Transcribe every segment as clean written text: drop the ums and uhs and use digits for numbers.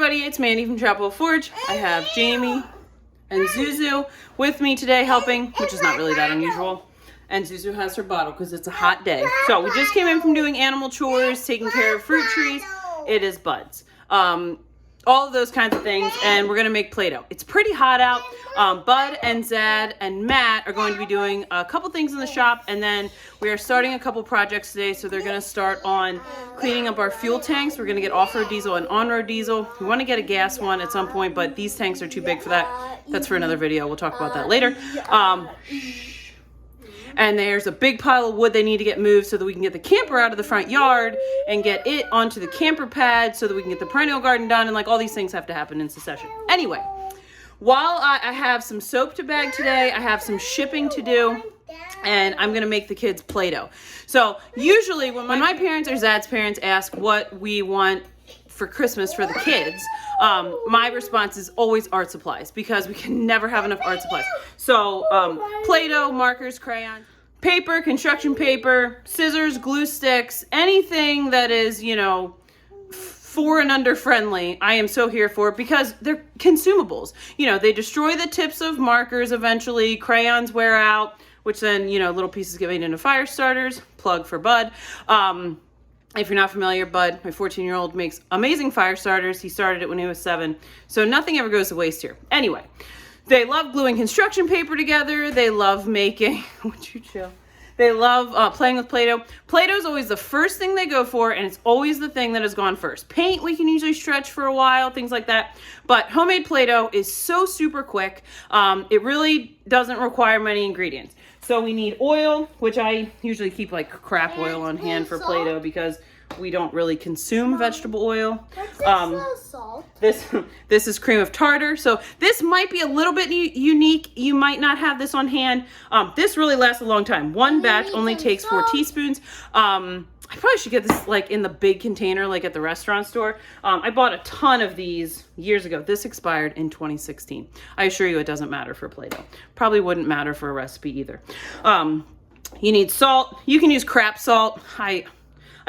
everybody, it's Mandy from Chapel Forge. I have Jamey and Zuzu with me today helping, which is not really that unusual. And Zuzu has her bottle because it's a hot day. So we just came in from doing animal chores, taking care of fruit trees. It is buds. All of those kinds of things, and we're gonna make Play-Doh. It's pretty hot out. Bud and Zad and Matt are going to be doing a couple things in the shop, and then we are starting a couple projects today. So they're gonna start on cleaning up our fuel tanks. We're gonna get off-road diesel and on-road diesel. We wanna get a gas one at some point, but these tanks are too big for that. That's for another video. We'll talk about that later. And there's a big pile of wood they need to get moved so that we can get the camper out of the front yard and get it onto the camper pad so that we can get the perennial garden done, and like all these things have to happen in succession. Anyway, while I have some soap to bag today, I have some shipping to do, and I'm gonna make the kids Play-Doh. So usually when my parents or Zad's parents ask what we want for Christmas for the kids, my response is always art supplies, because we can never have enough art supplies. So Play-Doh, markers, crayons, paper, construction paper, scissors, glue sticks, anything that is, you know, 4 and under friendly, I am so here for, because they're consumables. You know, they destroy the tips of markers eventually, crayons wear out, which then, you know, little pieces get made into fire starters. Plug for Bud. If you're not familiar, Bud, my 14-year-old, makes amazing fire starters. He started it when he was 7. So nothing ever goes to waste here. Anyway, they love gluing construction paper together. They love making, would you chill? They love playing with Play-Doh. Play-Doh is always the first thing they go for, and it's always the thing that has gone first. Paint, we can usually stretch for a while, things like that. But homemade Play-Doh is so super quick. It really doesn't require many ingredients. So we need oil, which I usually keep like crap oil on hand for Play-Doh because we don't really consume vegetable oil. Salt? This is cream of tartar. So this might be a little bit unique. You might not have this on hand. This really lasts a long time. One batch only takes 4 teaspoons. I probably should get this like in the big container, like at the restaurant store. I bought a ton of these years ago. This expired in 2016. I assure you it doesn't matter for Play-Doh. Probably wouldn't matter for a recipe either. You need salt. You can use crap salt. I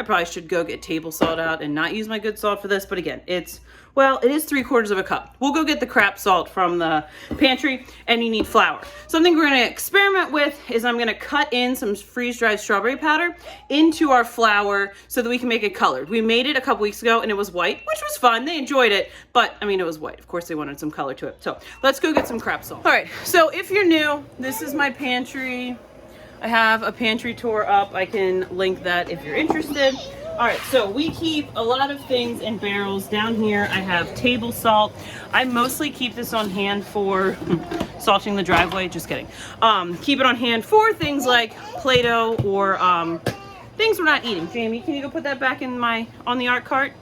probably should go get table salt out and not use my good salt for this, but again, it is 3/4 of a cup. We'll go get the crap salt from the pantry, and you need flour. Something we're gonna experiment with is I'm gonna cut in some freeze-dried strawberry powder into our flour so that we can make it colored. We made it a couple weeks ago and it was white, which was fun. They enjoyed it, but I mean, it was white. Of course they wanted some color to it. So let's go get some crap salt. All right, so if you're new, this is my pantry. I have a pantry tour up. I can link that if you're interested. All right, so we keep a lot of things in barrels. Down here, I have table salt. I mostly keep this on hand for salting the driveway. Just kidding. Keep it on hand for things like Play-Doh or things we're not eating. Jamey, can you go put that back in on the art cart?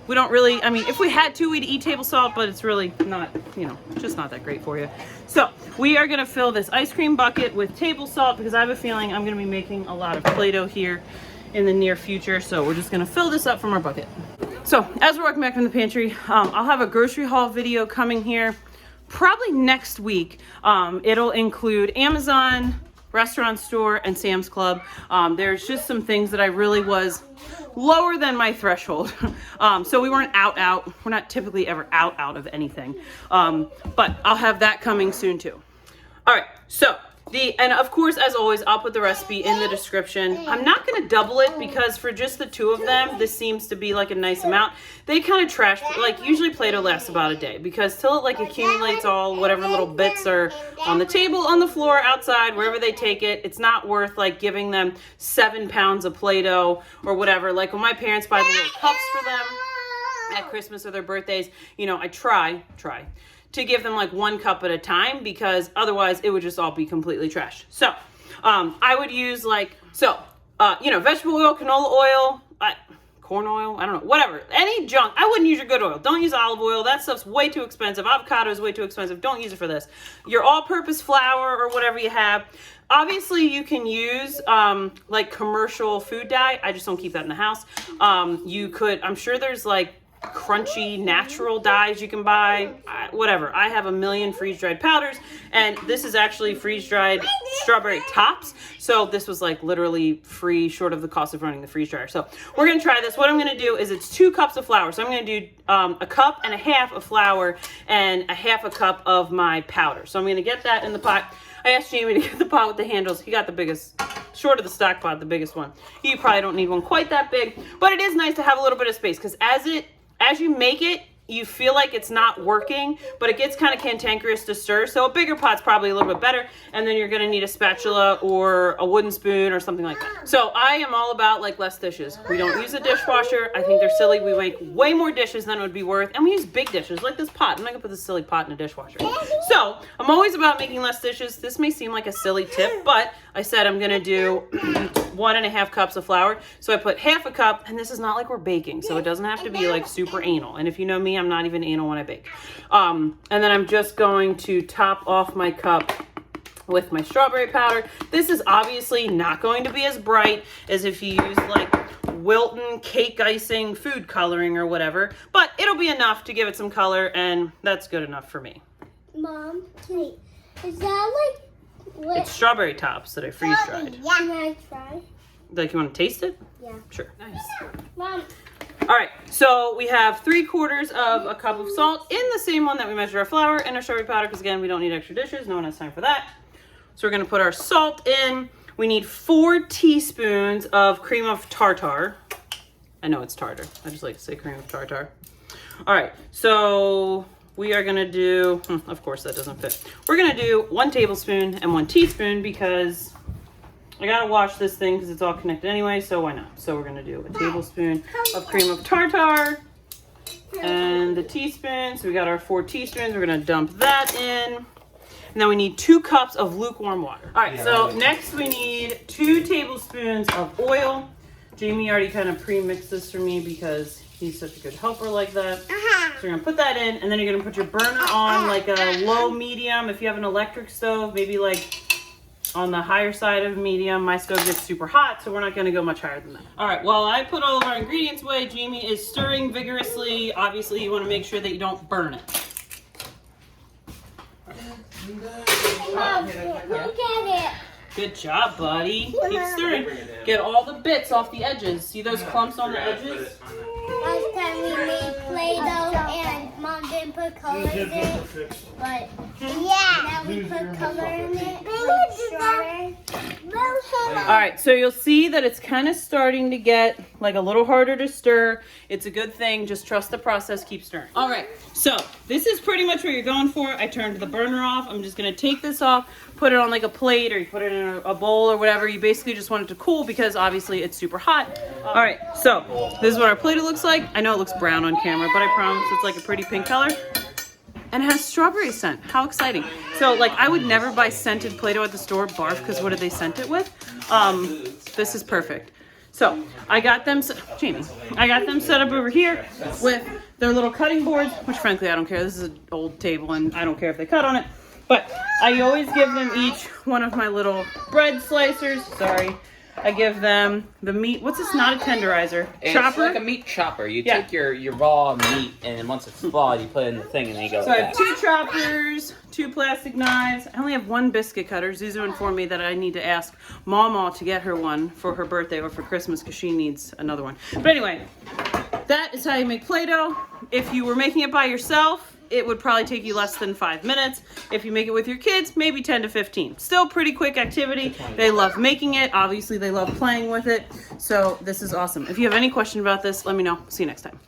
We don't really, I mean, if we had to, we'd eat table salt, but it's really not, you know, just not that great for you. So we are gonna fill this ice cream bucket with table salt because I have a feeling I'm gonna be making a lot of Play-Doh here in the near future. So we're just gonna fill this up from our bucket. So as we're walking back from the pantry, I'll have a grocery haul video coming here probably next week. It'll include Amazon, restaurant store, and Sam's Club. There's just some things that I really was lower than my threshold. So we weren't out. We're not typically ever out of anything. But I'll have that coming soon too. All right, so and of course, as always, I'll put the recipe in the description. I'm not gonna double it because for just the 2 of them, this seems to be like a nice amount. They kind of trash, like usually Play-Doh lasts about a day because till it like accumulates all whatever little bits are on the table, on the floor, outside, wherever they take it, it's not worth like giving them 7 pounds of Play-Doh or whatever. Like when my parents buy the little cups for them at Christmas or their birthdays, you know, I try to give them like 1 cup at a time because otherwise it would just all be completely trashed. So I would use like, you know, vegetable oil, canola oil, corn oil, I don't know, whatever, any junk. I wouldn't use your good oil. Don't use olive oil. That stuff's way too expensive. Avocado is way too expensive. Don't use it for this. Your all-purpose flour or whatever you have. Obviously you can use like commercial food dye. I just don't keep that in the house. You could, I'm sure there's like crunchy natural dyes you can buy, whatever. I have a million freeze-dried powders, and this is actually freeze-dried strawberry tops. So this was like literally free, short of the cost of running the freeze dryer. So we're gonna try this. What I'm gonna do is it's 2 cups of flour. So I'm gonna do a cup and a half of flour and a half a cup of my powder. So I'm gonna get that in the pot. I asked Jamey to get the pot with the handles. He got the biggest, short of the stock pot, the biggest one. You probably don't need one quite that big, but it is nice to have a little bit of space because as you make it, you feel like it's not working, but it gets kind of cantankerous to stir. So a bigger pot's probably a little bit better. And then you're gonna need a spatula or a wooden spoon or something like that. So I am all about like less dishes. We don't use a dishwasher. I think they're silly. We make way more dishes than it would be worth. And we use big dishes like this pot. I'm not gonna put this silly pot in a dishwasher. So I'm always about making less dishes. This may seem like a silly tip, but I said I'm gonna do 1.5 cups of flour. So I put half a cup, and this is not like we're baking, so it doesn't have to be like super anal. And if you know me, I'm not even anal when I bake. And then I'm just going to top off my cup with my strawberry powder. This is obviously not going to be as bright as if you use like Wilton cake icing food coloring or whatever, but it'll be enough to give it some color, and that's good enough for me. Mom, wait, is that like what? It's strawberry tops that I freeze dried. Yeah. Can I try? Like, you want to taste it? Yeah. Sure. Nice. Mom. All right, so we have 3/4 of a cup of salt in the same one that we measured our flour and our strawberry powder, because again, we don't need extra dishes. No one has time for that. So we're gonna put our salt in. We need 4 teaspoons of cream of tartar. I know it's tartar. I just like to say cream of tartar. All right, so we are gonna do, of course that doesn't fit. We're gonna do 1 tablespoon and 1 teaspoon because I gotta wash this thing because it's all connected anyway, so why not? So we're gonna do a tablespoon of cream of tartar and the teaspoon. So we got our 4 teaspoons. We're gonna dump that in. And then we need 2 cups of lukewarm water. All right, so next we need 2 tablespoons of oil. Jamey already kind of pre-mixed this for me because he's such a good helper like that. So you're gonna put that in, and then you're gonna put your burner on like a low medium. If you have an electric stove, maybe like on the higher side of medium. My stove gets super hot, so we're not gonna go much higher than that. All right, while I put all of our ingredients away, Jamey is stirring vigorously. Obviously, you wanna make sure that you don't burn it. Mom, look at it. Good job, buddy. Keep stirring. Get all the bits off the edges. See those clumps on the edges? Last time we made Play-Doh and Mom didn't put colors in it, but now we put color in it, like strawberry. All right, so you'll see that it's kind of starting to get like a little harder to stir. It's a good thing. Just trust the process. Keep stirring. All right, so this is pretty much what you're going for. I turned the burner off. I'm just going to take this off, put it on like a plate, or you put it in a bowl or whatever. You basically just want it to cool because obviously it's super hot. All right, so this is what our plate looks like. I know it looks brown on camera, but I promise it's like a pretty pink color. And it has strawberry scent. How exciting. So like I would never buy scented Play-Doh at the store, barf, because what did they scent it with? This is perfect. So I got them, Jamey, I got them set up over here with their little cutting boards, which frankly I don't care. This is an old table and I don't care if they cut on it. But I always give them each one of my little bread slicers. Sorry. I give them the meat. What's this? Not a tenderizer. Chopper? It's like a meat chopper. You take your raw meat, and once it's thawed, you put it in the thing, and then you go. So I have 2 choppers, 2 plastic knives. I only have 1 biscuit cutter. Zuzu informed me that I need to ask Mama to get her one for her birthday or for Christmas because she needs another one. But anyway, that is how you make Play-Doh. If you were making it by yourself, it would probably take you less than 5 minutes. If you make it with your kids, maybe 10 to 15. Still pretty quick activity. They love making it. Obviously, they love playing with it. So this is awesome. If you have any question about this, let me know. See you next time.